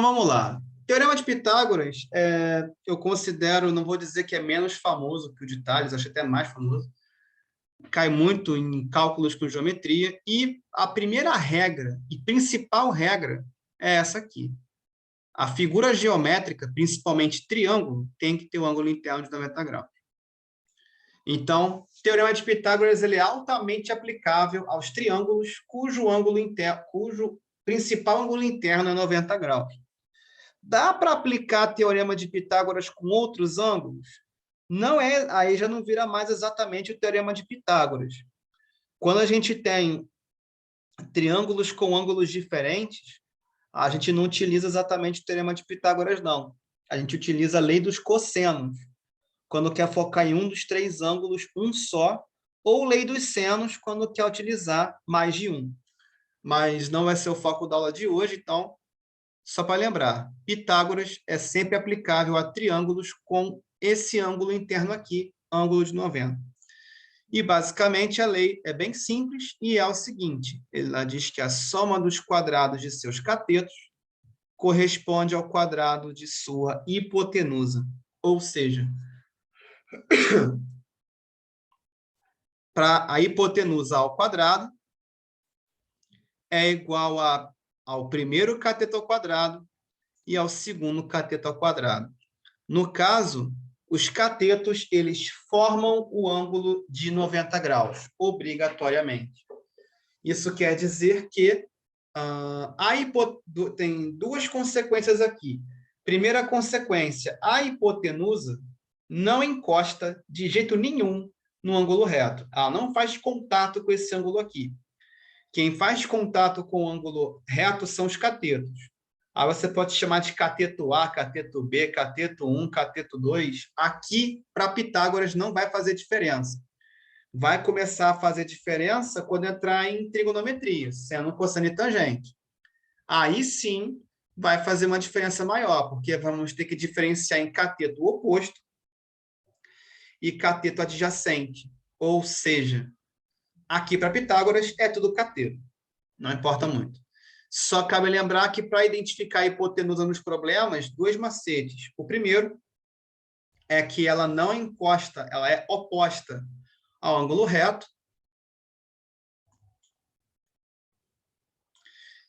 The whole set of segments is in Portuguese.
Vamos lá. Teorema de Pitágoras, eu considero, não vou dizer que é menos famoso que o de Tales, acho até mais famoso. Cai muito em cálculos com geometria. E a primeira regra, e principal regra, é essa aqui. A figura geométrica, principalmente triângulo, tem que ter o ângulo interno de 90 graus. Então, o Teorema de Pitágoras ele é altamente aplicável aos triângulos cujo principal ângulo interno é 90 graus. Dá para aplicar Teorema de Pitágoras com outros ângulos? Não é, aí já não vira mais exatamente o Teorema de Pitágoras. Quando a gente tem triângulos com ângulos diferentes, a gente não utiliza exatamente o Teorema de Pitágoras, não. A gente utiliza a lei dos cossenos, quando quer focar em um dos três ângulos, um só, ou lei dos senos, quando quer utilizar mais de um. Mas não vai ser o foco da aula de hoje, então, só para lembrar, Pitágoras é sempre aplicável a triângulos com esse ângulo interno aqui, ângulo de 90. E, basicamente, a lei é bem simples e é o seguinte, ela diz que a soma dos quadrados de seus catetos corresponde ao quadrado de sua hipotenusa. Ou seja, para a hipotenusa ao quadrado é igual ao primeiro cateto ao quadrado e ao segundo cateto ao quadrado. No caso, os catetos eles formam o ângulo de 90 graus, obrigatoriamente. Isso quer dizer que tem duas consequências aqui. Primeira consequência, a hipotenusa não encosta de jeito nenhum no ângulo reto. Ela não faz contato com esse ângulo aqui. Quem faz contato com o ângulo reto são os catetos. Aí você pode chamar de cateto A, cateto B, cateto 1, cateto 2. Aqui, para Pitágoras, não vai fazer diferença. Vai começar a fazer diferença quando entrar em trigonometria, sendo cosseno e tangente. Aí sim vai fazer uma diferença maior, porque vamos ter que diferenciar em cateto oposto e cateto adjacente. Ou seja, aqui para Pitágoras é tudo cateto. Não importa muito. Só cabe lembrar que para identificar a hipotenusa nos problemas, dois macetes. O primeiro é que ela não encosta, ela é oposta ao ângulo reto.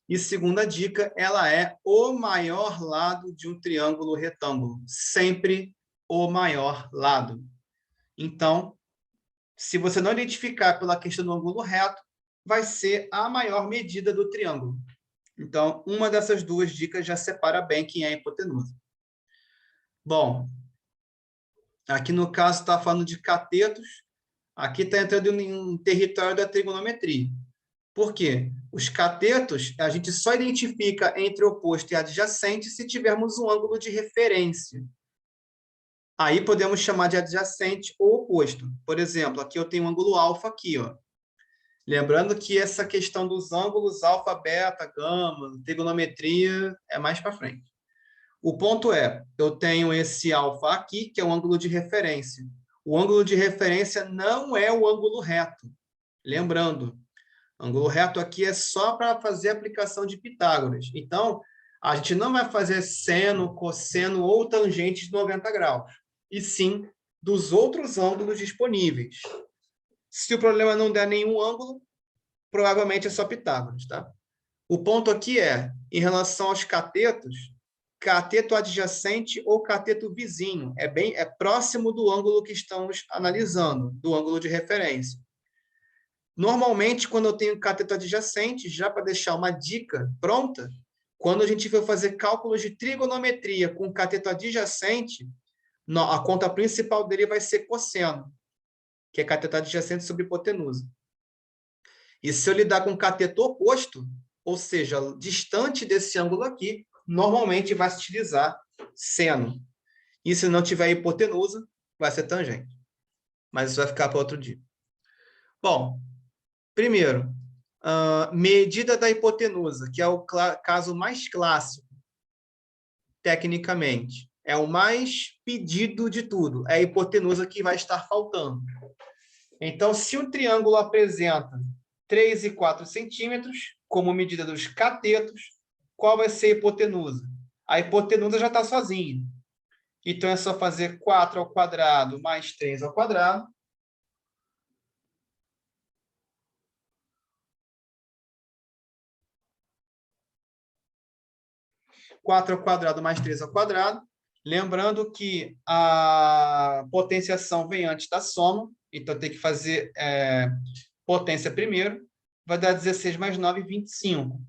E segunda dica, ela é o maior lado de um triângulo retângulo. Sempre o maior lado. Então, se você não identificar pela questão do ângulo reto, vai ser a maior medida do triângulo. Então, uma dessas duas dicas já separa bem quem é a hipotenusa. Bom, aqui no caso está falando de catetos, aqui está entrando em um território da trigonometria. Por quê? Os catetos, a gente só identifica entre oposto e adjacente se tivermos um ângulo de referência. Aí podemos chamar de adjacente ou oposto. Por exemplo, aqui eu tenho um ângulo alfa aqui, ó. Lembrando que essa questão dos ângulos alfa, beta, gama, trigonometria é mais para frente. O ponto é, eu tenho esse alfa aqui, que é um ângulo de referência. O ângulo de referência não é o ângulo reto. Lembrando, ângulo reto aqui é só para fazer a aplicação de Pitágoras. Então, a gente não vai fazer seno, cosseno ou tangente de 90 graus, e sim dos outros ângulos disponíveis. Se o problema não der nenhum ângulo, provavelmente é só Pitágoras, tá? O ponto aqui é, em relação aos catetos, cateto adjacente ou cateto vizinho. É próximo do ângulo que estamos analisando, do ângulo de referência. Normalmente, quando eu tenho cateto adjacente, já para deixar uma dica pronta, quando a gente for fazer cálculos de trigonometria com cateto adjacente, a conta principal dele vai ser cosseno, que é cateto adjacente sobre hipotenusa. E se eu lidar com cateto oposto, ou seja, distante desse ângulo aqui, normalmente vai se utilizar seno. E se não tiver hipotenusa, vai ser tangente. Mas isso vai ficar para outro dia. Bom, primeiro, medida da hipotenusa, que é o caso mais clássico, tecnicamente. É o mais pedido de tudo. É a hipotenusa que vai estar faltando. Então, se um triângulo apresenta 3 e 4 centímetros, como medida dos catetos, qual vai ser a hipotenusa? A hipotenusa já está sozinha. Então, é só fazer 4 ao quadrado mais 3 ao quadrado. Quatro ao quadrado mais 3 ao quadrado. Lembrando que a potenciação vem antes da soma. Então, tem que fazer potência primeiro. Vai dar 16 mais 9, 25.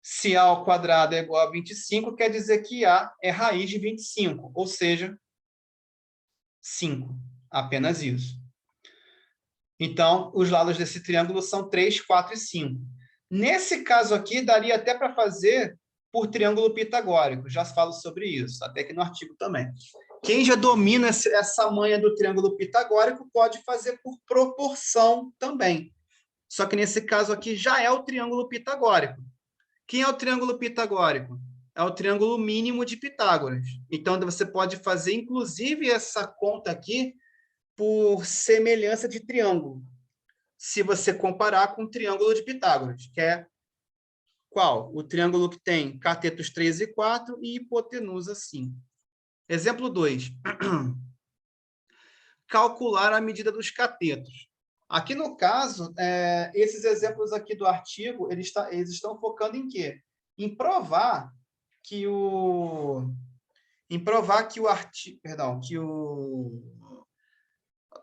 Se A ao quadrado é igual a 25, quer dizer que A é raiz de 25, ou seja, 5. Apenas isso. Então, os lados desse triângulo são 3, 4 e 5. Nesse caso aqui, daria até para fazer por triângulo pitagórico. Já falo sobre isso, até aqui no artigo também. Quem já domina essa manha do triângulo pitagórico pode fazer por proporção também. Só que nesse caso aqui já é o triângulo pitagórico. Quem é o triângulo pitagórico? É o triângulo mínimo de Pitágoras. Então, você pode fazer, inclusive, essa conta aqui por semelhança de triângulo. Se você comparar com o triângulo de Pitágoras, que é qual? O triângulo que tem catetos 3 e 4 e hipotenusa 5. Exemplo 2. Calcular a medida dos catetos. Aqui no caso, esses exemplos aqui do artigo, eles estão focando em quê? Em provar que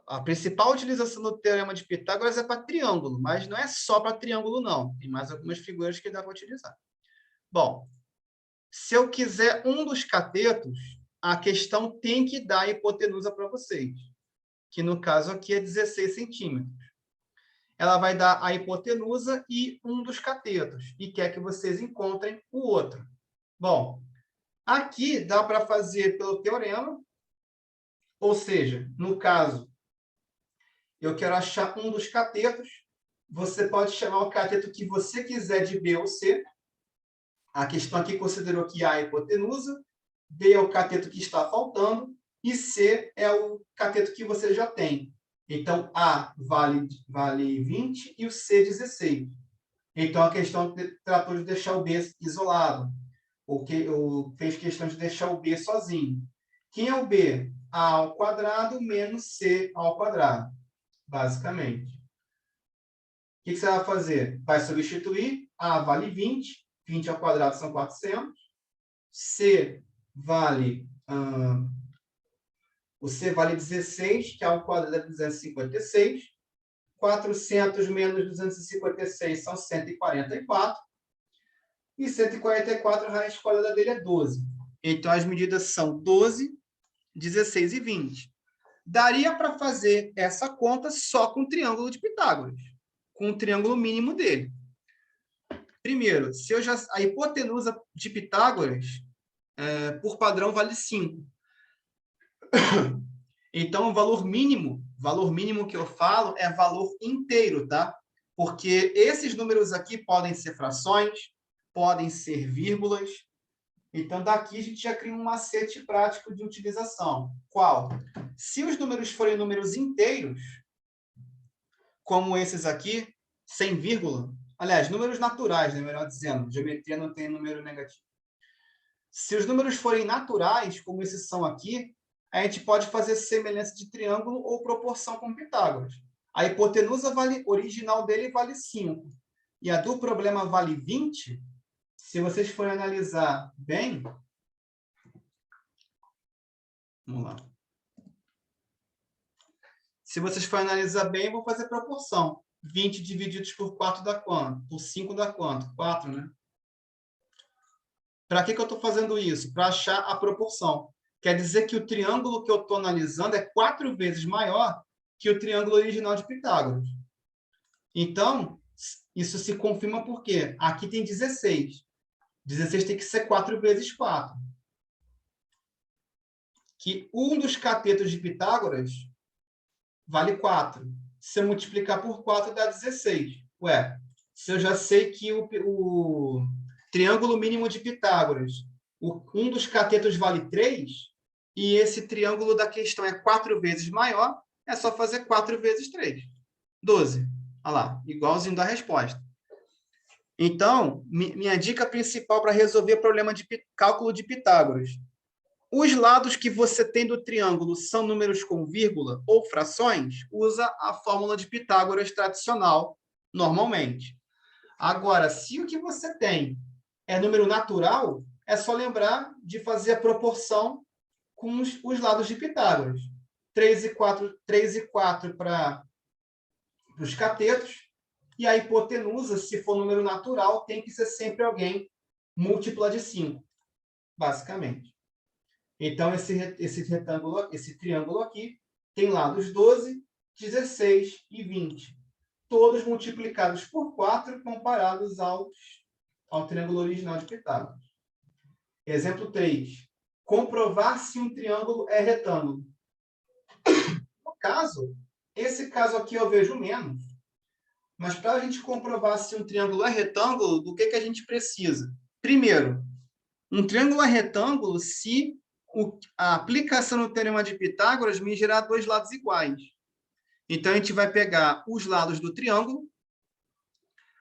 a principal utilização do teorema de Pitágoras é para triângulo, mas não é só para triângulo, não. Tem mais algumas figuras que dá para utilizar. Bom, se eu quiser um dos catetos, a questão tem que dar a hipotenusa para vocês, que no caso aqui é 16 centímetros. Ela vai dar a hipotenusa e um dos catetos, e quer que vocês encontrem o outro. Bom, aqui dá para fazer pelo teorema, ou seja, no caso, eu quero achar um dos catetos, você pode chamar o cateto que você quiser de B ou C. A questão aqui considerou que A é a hipotenusa, B é o cateto que está faltando, e C é o cateto que você já tem. Então, A vale 20 e o C 16. Então, a questão tratou de deixar o B isolado. Ou fez questão de deixar o B sozinho. Quem é o B? A ao quadrado menos C ao quadrado, basicamente. O que você vai fazer? Vai substituir. A vale 20. 20 ao quadrado são 400. C vale... o C vale 16, que ao quadrado é 256. 400 menos 256 são 144. E 144, a raiz quadrada dele é 12. Então, as medidas são 12, 16 e 20. Daria para fazer essa conta só com o triângulo de Pitágoras, com o triângulo mínimo dele. Primeiro, a hipotenusa de Pitágoras, por padrão, vale 5. Então, o valor mínimo que eu falo é valor inteiro, tá? Porque esses números aqui podem ser frações, podem ser vírgulas. Então, daqui a gente já cria um macete prático de utilização. Qual? Se os números forem números inteiros, como esses aqui, sem vírgula, aliás, números naturais, né, melhor dizendo, geometria não tem número negativo. Se os números forem naturais, como esses são aqui, a gente pode fazer semelhança de triângulo ou proporção com Pitágoras. A hipotenusa original dele vale 5. E a do problema vale 20. Se vocês forem analisar bem... Vamos lá. Se vocês forem analisar bem, eu vou fazer proporção. 20 divididos por 4 dá quanto? Por 5 dá quanto? 4, né? Para que eu estou fazendo isso? Para achar a proporção. Quer dizer que o triângulo que eu estou analisando é 4 vezes maior que o triângulo original de Pitágoras. Então, isso se confirma por quê? Aqui tem 16. 16 tem que ser 4 vezes 4. Que um dos catetos de Pitágoras vale 4. Se eu multiplicar por 4, dá 16. Ué, se eu já sei que o triângulo mínimo de Pitágoras, um dos catetos vale 3, e esse triângulo da questão é 4 vezes maior, é só fazer 4 vezes 3. 12. Olha lá, igualzinho da resposta. Então, minha dica principal para resolver o problema de cálculo de Pitágoras. Os lados que você tem do triângulo são números com vírgula ou frações, usa a fórmula de Pitágoras tradicional, normalmente. Agora, se o que você tem é número natural, é só lembrar de fazer a proporção com os lados de Pitágoras. 3 e 4 para os catetos, e a hipotenusa, se for número natural, tem que ser sempre alguém múltipla de 5, basicamente. Então, esse retângulo, esse triângulo aqui, tem lados 12, 16 e 20. Todos multiplicados por 4, comparados ao triângulo original de Pitágoras. Exemplo 3. Comprovar se um triângulo é retângulo. No caso, esse caso aqui eu vejo menos. Mas para a gente comprovar se um triângulo é retângulo, do que a gente precisa? Primeiro, um triângulo é retângulo se a aplicação do teorema de Pitágoras me gerar dois lados iguais. Então, a gente vai pegar os lados do triângulo,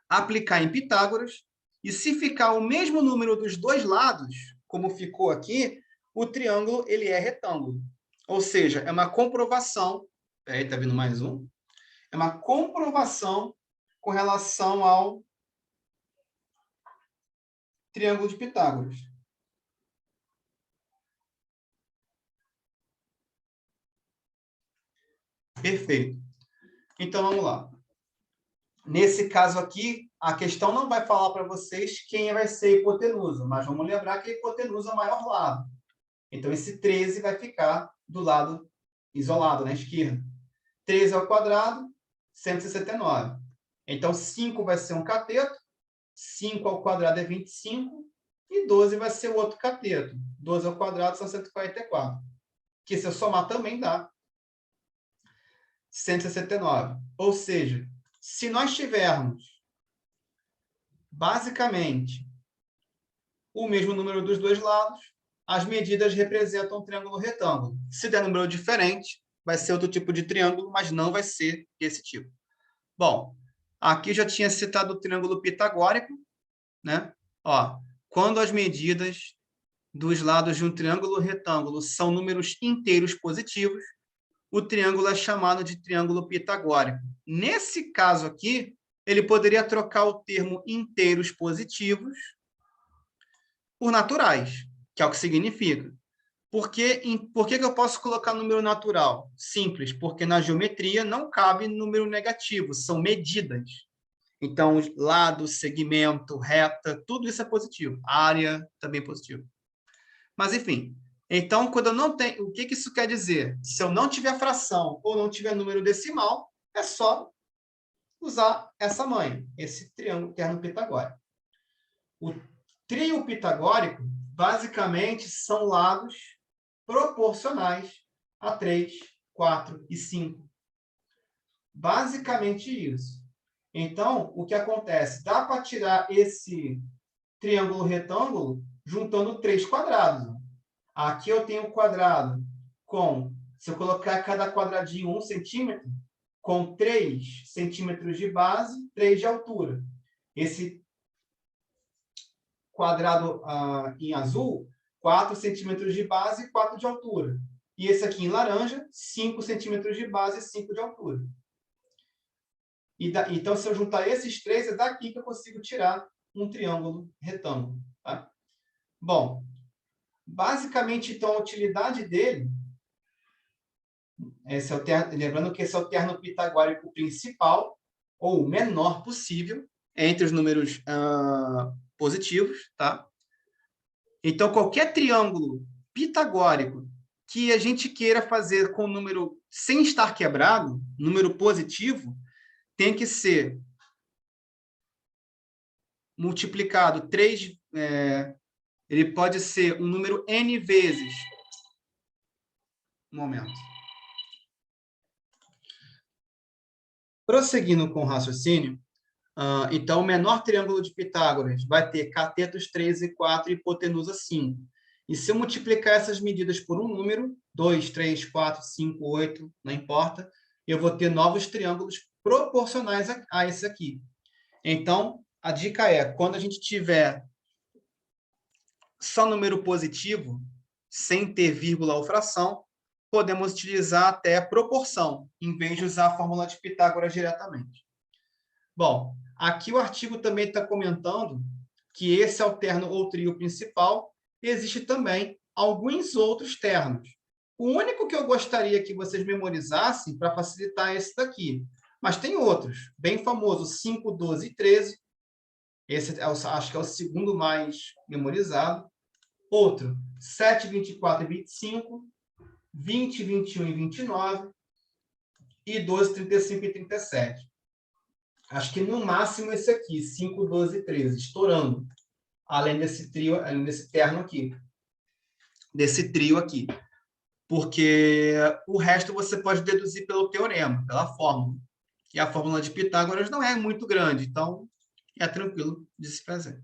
aplicar em Pitágoras, e se ficar o mesmo número dos dois lados, como ficou aqui, o triângulo ele é retângulo. Ou seja, é uma comprovação. Peraí, está vindo mais um. É uma comprovação com relação ao triângulo de Pitágoras. Perfeito. Então, vamos lá. Nesse caso aqui, a questão não vai falar para vocês quem vai ser a hipotenusa, mas vamos lembrar que a hipotenusa é o maior lado. Então, esse 13 vai ficar do lado isolado, na esquerda. 13 ao quadrado, 169. Então, 5 vai ser um cateto, 5 ao quadrado é 25, e 12 vai ser o outro cateto. 12 ao quadrado são 144. Que se eu somar também dá 169. Ou seja, se nós tivermos, basicamente, o mesmo número dos dois lados, as medidas representam um triângulo retângulo. Se der número diferente, vai ser outro tipo de triângulo, mas não vai ser esse tipo. Bom, aqui já tinha citado o triângulo pitagórico, né? Ó, quando as medidas dos lados de um triângulo retângulo são números inteiros positivos, o triângulo é chamado de triângulo pitagórico. Nesse caso aqui, ele poderia trocar o termo inteiros positivos por naturais, que é o que significa. Por que eu posso colocar número natural? Simples, porque na geometria não cabe número negativo, são medidas. Então, lado, segmento, reta, tudo isso é positivo. Área também é positivo. Mas, enfim, então, quando eu não tenho... O que isso quer dizer? Se eu não tiver fração ou não tiver número decimal, é só usar essa manha, esse triângulo terno pitagórico. O trio pitagórico, basicamente, são lados proporcionais a 3, 4 e 5. Basicamente isso. Então, o que acontece? Dá para tirar esse triângulo retângulo juntando 3 quadrados. Aqui eu tenho um quadrado com, se eu colocar cada quadradinho 1 centímetro, com 3 centímetros de base, 3 de altura. Esse quadrado em azul, 4 centímetros de base e 4 de altura. E esse aqui em laranja, 5 centímetros de base e 5 de altura. Então, se eu juntar esses três, é daqui que eu consigo tirar um triângulo retângulo. Tá? Bom, basicamente, então, a utilidade dele, lembrando que esse é o terno pitagórico principal, ou o menor possível, entre os números positivos. Tá? Então, qualquer triângulo pitagórico que a gente queira fazer com número sem estar quebrado, número positivo, tem que ser multiplicado 3, ele pode ser um número n vezes. Um momento. Prosseguindo com o raciocínio, então, o menor triângulo de Pitágoras vai ter catetos 3 e 4 e hipotenusa 5. E se eu multiplicar essas medidas por um número, 2, 3, 4, 5, 8, não importa, eu vou ter novos triângulos proporcionais a esse aqui. Então, a dica é, quando a gente tiver só número positivo, sem ter vírgula ou fração, podemos utilizar até proporção, em vez de usar a fórmula de Pitágoras diretamente. Bom, aqui o artigo também está comentando que esse é o terno ou trio principal, e existe também alguns outros ternos. O único que eu gostaria que vocês memorizassem para facilitar é esse daqui. Mas tem outros, bem famoso, 5, 12 e 13. Esse acho que é o segundo mais memorizado. Outro, 7, 24 e 25, 20, 21 e 29, e 12, 35 e 37. Acho que no máximo esse aqui, 5, 12 e 13, estourando. Além desse trio, além desse terno aqui. Desse trio aqui. Porque o resto você pode deduzir pelo teorema, pela fórmula. E a fórmula de Pitágoras não é muito grande, então é tranquilo de se fazer.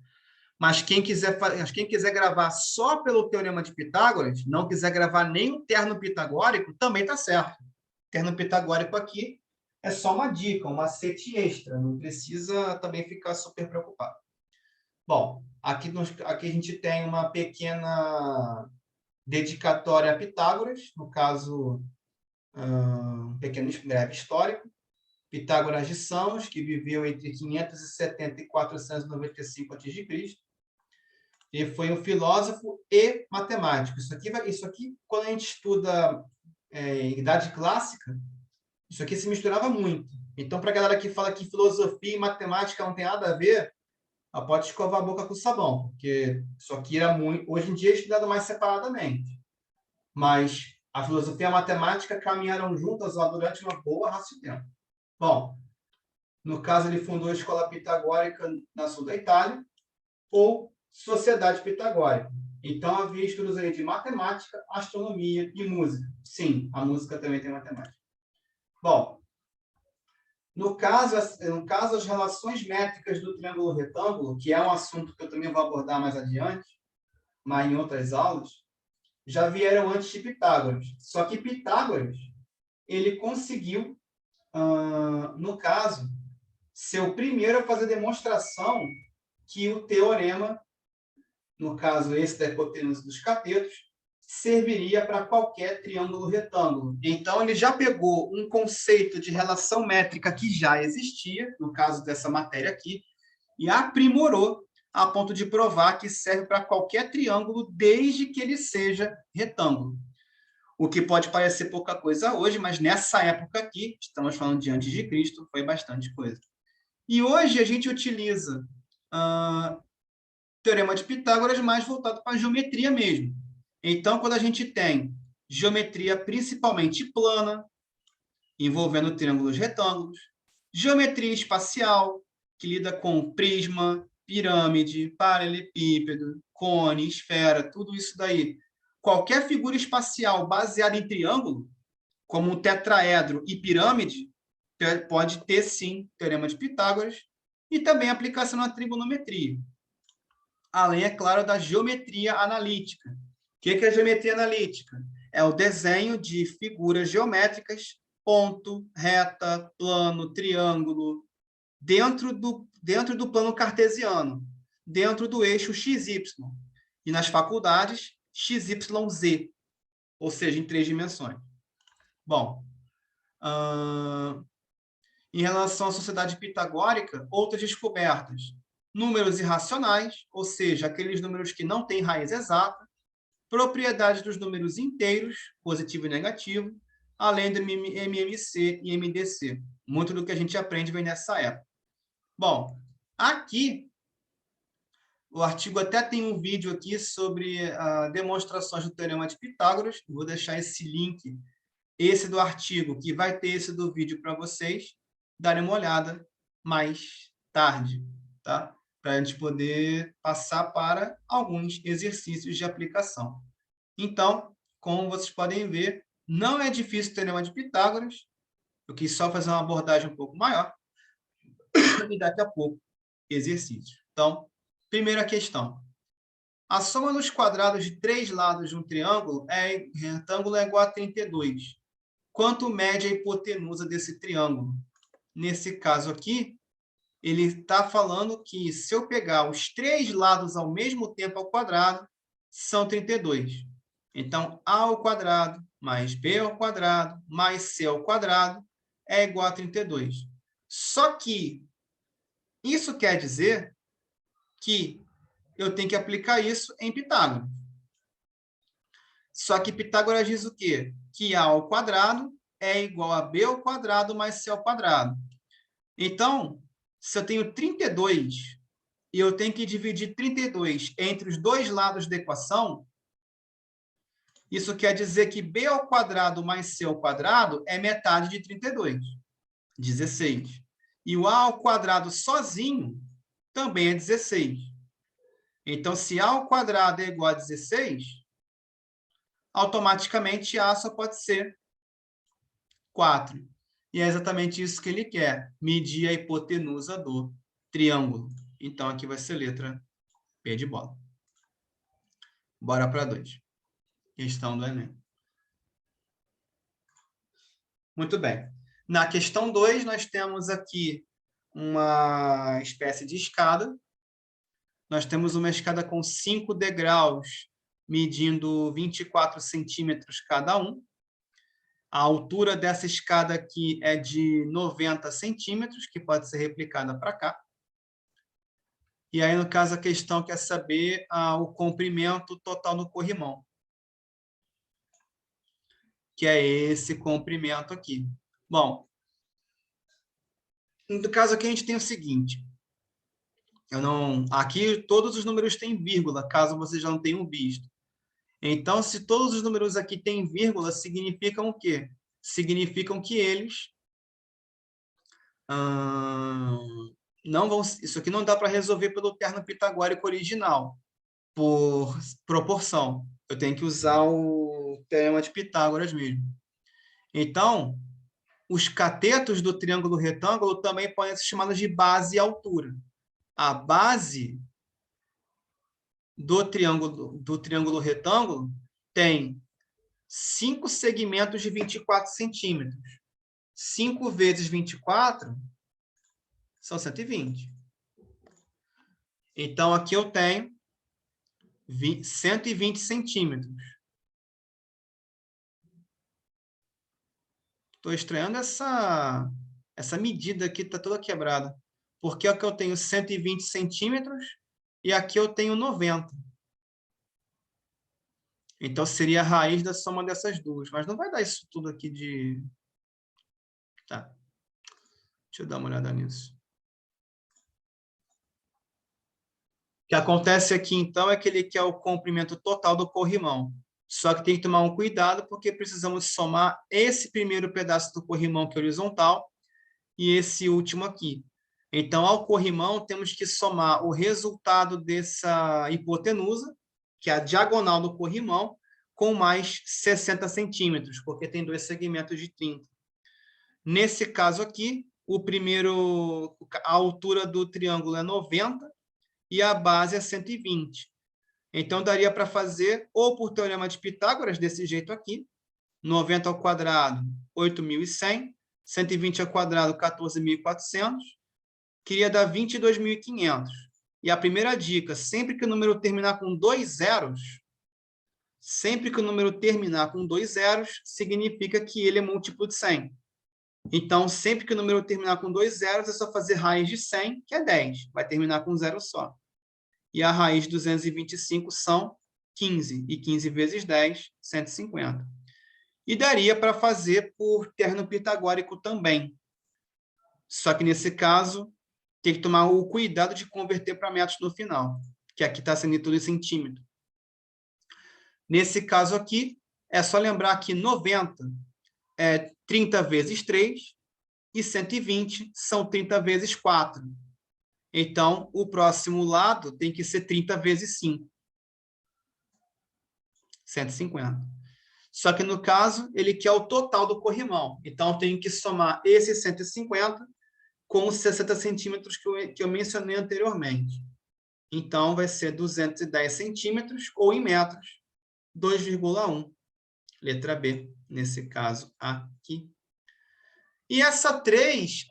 Mas quem quiser gravar só pelo teorema de Pitágoras, não quiser gravar nem o terno pitagórico, também está certo. O terno pitagórico aqui é só uma dica, um macete extra, não precisa também ficar super preocupado. Bom, aqui a gente tem uma pequena dedicatória a Pitágoras, no caso, um pequeno breve histórico. Pitágoras de Samos, que viveu entre 570 e 495 a.C., e foi um filósofo e matemático. Isso aqui quando a gente estuda em idade clássica, isso aqui se misturava muito. Então, para a galera que fala que filosofia e matemática não tem nada a ver, pode escovar a boca com sabão, porque isso aqui era muito... Hoje em dia é estudado mais separadamente. Mas a filosofia e a matemática caminharam juntas lá durante uma boa raça de tempo. Bom, no caso, ele fundou a Escola Pitagórica na sul da Itália, ou Sociedade Pitagórica. Então, havia estudos aí de matemática, astronomia e música. Sim, a música também tem matemática. Bom, no caso, as relações métricas do triângulo retângulo, que é um assunto que eu também vou abordar mais adiante, mas em outras aulas, já vieram antes de Pitágoras. Só que Pitágoras, ele conseguiu, no caso, ser o primeiro a fazer demonstração que o teorema, no caso esse da hipotenusa dos catetos, serviria para qualquer triângulo retângulo. Então, ele já pegou um conceito de relação métrica que já existia, no caso dessa matéria aqui, e aprimorou a ponto de provar que serve para qualquer triângulo, desde que ele seja retângulo. O que pode parecer pouca coisa hoje, mas nessa época aqui, estamos falando de antes de Cristo, foi bastante coisa. E hoje a gente utiliza Teorema de Pitágoras mais voltado para a geometria mesmo. Então, quando a gente tem geometria principalmente plana, envolvendo triângulos e retângulos, geometria espacial, que lida com prisma, pirâmide, paralelepípedo, cone, esfera, tudo isso daí. Qualquer figura espacial baseada em triângulo, como um tetraedro e pirâmide, pode ter, sim, Teorema de Pitágoras, e também aplicação na trigonometria. Além, é claro, da geometria analítica. O que é a geometria analítica? É o desenho de figuras geométricas, ponto, reta, plano, triângulo, dentro do plano cartesiano, dentro do eixo XY. E nas faculdades, XYZ, ou seja, em 3 dimensões. Bom, em relação à sociedade pitagórica, outras descobertas. Números irracionais, ou seja, aqueles números que não têm raiz exata, propriedades dos números inteiros, positivo e negativo, além do MMC e MDC. Muito do que a gente aprende vem nessa época. Bom, aqui, o artigo até tem um vídeo aqui sobre demonstrações do Teorema de Pitágoras. Vou deixar esse link, esse do artigo, que vai ter esse do vídeo para vocês darem uma olhada mais tarde, tá? Para a gente poder passar para alguns exercícios de aplicação. Então, como vocês podem ver, não é difícil o Teorema de Pitágoras. Eu quis só fazer uma abordagem um pouco maior. E daqui a pouco, exercício. Então, primeira questão. A soma dos quadrados de 3 lados de um triângulo retângulo é igual a 32. Quanto mede a hipotenusa desse triângulo? Nesse caso aqui, ele está falando que se eu pegar os 3 lados ao mesmo tempo ao quadrado, são 32. Então, A ao quadrado mais B ao quadrado mais C ao quadrado é igual a 32. Só que isso quer dizer que eu tenho que aplicar isso em Pitágoras. Só que Pitágoras diz o quê? Que A ao quadrado é igual a B ao quadrado mais C ao quadrado. Então, se eu tenho 32 e eu tenho que dividir 32 entre os dois lados da equação, isso quer dizer que B ao quadrado mais C ao quadrado é metade de 32, 16. E o A ao quadrado sozinho também é 16. Então, se A ao quadrado é igual a 16, automaticamente A só pode ser 4. E é exatamente isso que ele quer, medir a hipotenusa do triângulo. Então, aqui vai ser letra P de bola. Bora para 2. Questão do Enem. Muito bem. Na questão 2, nós temos aqui uma espécie de escada. Nós temos uma escada com 5 degraus, medindo 24 centímetros cada um. A altura dessa escada aqui é de 90 centímetros, que pode ser replicada para cá. E aí, no caso, a questão quer saber o comprimento total do corrimão, que é esse comprimento aqui. Bom, no caso aqui a gente tem o seguinte, aqui todos os números têm vírgula, caso vocês já não tenham visto. Então, se todos os números aqui têm vírgula, significam o quê? Significam que eles não vão... Isso aqui não dá para resolver pelo termo pitagórico original, por proporção. Eu tenho que usar o teorema de Pitágoras mesmo. Então, os catetos do triângulo retângulo também podem ser chamados de base e altura. A base do triângulo retângulo tem 5 segmentos de 24 centímetros. 5 vezes 24 são 120. Então, aqui eu tenho 120 centímetros. Estou estranhando essa medida aqui, está toda quebrada. Porque aqui eu tenho 120 centímetros e aqui eu tenho 90. Então, seria a raiz da soma dessas duas. Mas não vai dar isso tudo aqui de... Tá. Deixa eu dar uma olhada nisso. O que acontece aqui, então, é que ele quer o comprimento total do corrimão. Só que tem que tomar um cuidado, porque precisamos somar esse primeiro pedaço do corrimão, que é horizontal, e esse último aqui. Então, ao corrimão, temos que somar o resultado dessa hipotenusa, que é a diagonal do corrimão, com mais 60 centímetros, porque tem 2 segmentos de 30. Nesse caso aqui, a altura do triângulo é 90 e a base é 120. Então, daria para fazer ou por teorema de Pitágoras, desse jeito aqui, 90 ao quadrado, 8.100, 120 ao quadrado, 14.400, queria dar 22.500. E a primeira dica, sempre que o número terminar com 2 zeros, significa que ele é múltiplo de 100. Então, sempre que o número terminar com 2 zeros, é só fazer raiz de 100, que é 10. Vai terminar com 0 só. E a raiz de 225 são 15. E 15 vezes 10, 150. E daria para fazer por termo pitagórico também. Só que, nesse caso, tem que tomar o cuidado de converter para metros no final, que aqui está sendo tudo em centímetro. Nesse caso aqui, é só lembrar que 90 é 30 vezes 3 e 120 são 30 vezes 4. Então, o próximo lado tem que ser 30 vezes 5. 150. Só que, no caso, ele quer o total do corrimão. Então, eu tenho que somar esse 150 com os 60 centímetros que eu mencionei anteriormente. Então, vai ser 210 centímetros, ou em metros, 2,1. Letra B, nesse caso aqui. E essa 3,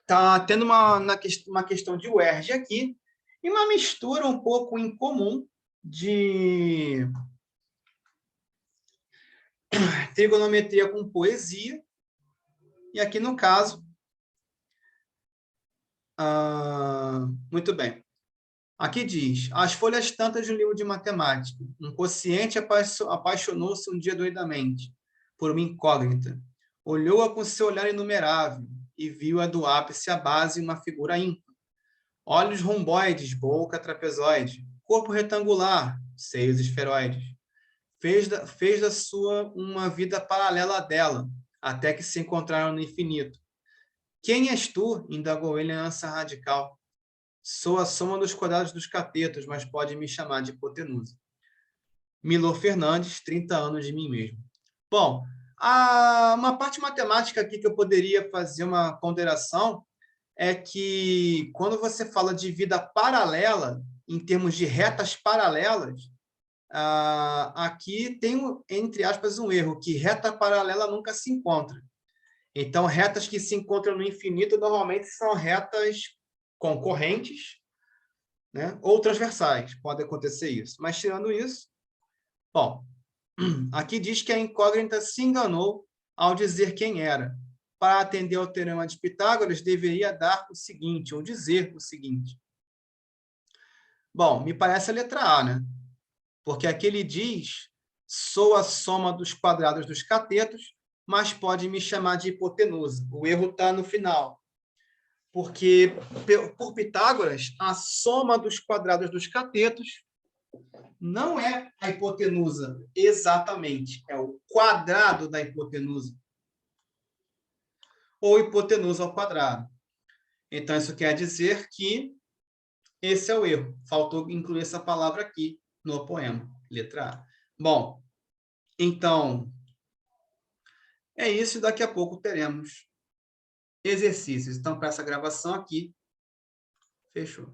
Está tendo uma questão de UERJ aqui, e uma mistura um pouco incomum de trigonometria com poesia. E aqui, no caso, muito bem. Aqui diz, as folhas tantas de um livro de matemática. Um quociente apaixonou-se um dia doidamente por uma incógnita. Olhou-a com seu olhar inumerável e viu-a do ápice à base uma figura ímpar. Olhos romboides, boca trapezoide, corpo retangular, seios esferoides. Fez da sua uma vida paralela à dela, até que se encontraram no infinito. Quem és tu? Indagou ele em ânsia radical. Sou a soma dos quadrados dos catetos, mas pode me chamar de hipotenusa. Milor Fernandes, 30 anos de mim mesmo. Bom, uma parte matemática aqui que eu poderia fazer uma ponderação é que quando você fala de vida paralela, em termos de retas paralelas, aqui tem, entre aspas, um erro, que reta paralela nunca se encontra. Então, retas que se encontram no infinito normalmente são retas concorrentes, né? Ou transversais, pode acontecer isso. Mas, tirando isso, bom, aqui diz que a incógnita se enganou ao dizer quem era. Para atender ao teorema de Pitágoras, deveria dar o seguinte, ou dizer o seguinte. Bom, me parece a letra A, né? Porque aqui ele diz, sou a soma dos quadrados dos catetos, mas pode me chamar de hipotenusa. O erro está no final. Porque, por Pitágoras, a soma dos quadrados dos catetos não é a hipotenusa exatamente, é o quadrado da hipotenusa. Ou hipotenusa ao quadrado. Então, isso quer dizer que esse é o erro. Faltou incluir essa palavra aqui no poema, letra A. Bom, então, é isso, e daqui a pouco teremos exercícios. Então, para essa gravação aqui, fechou.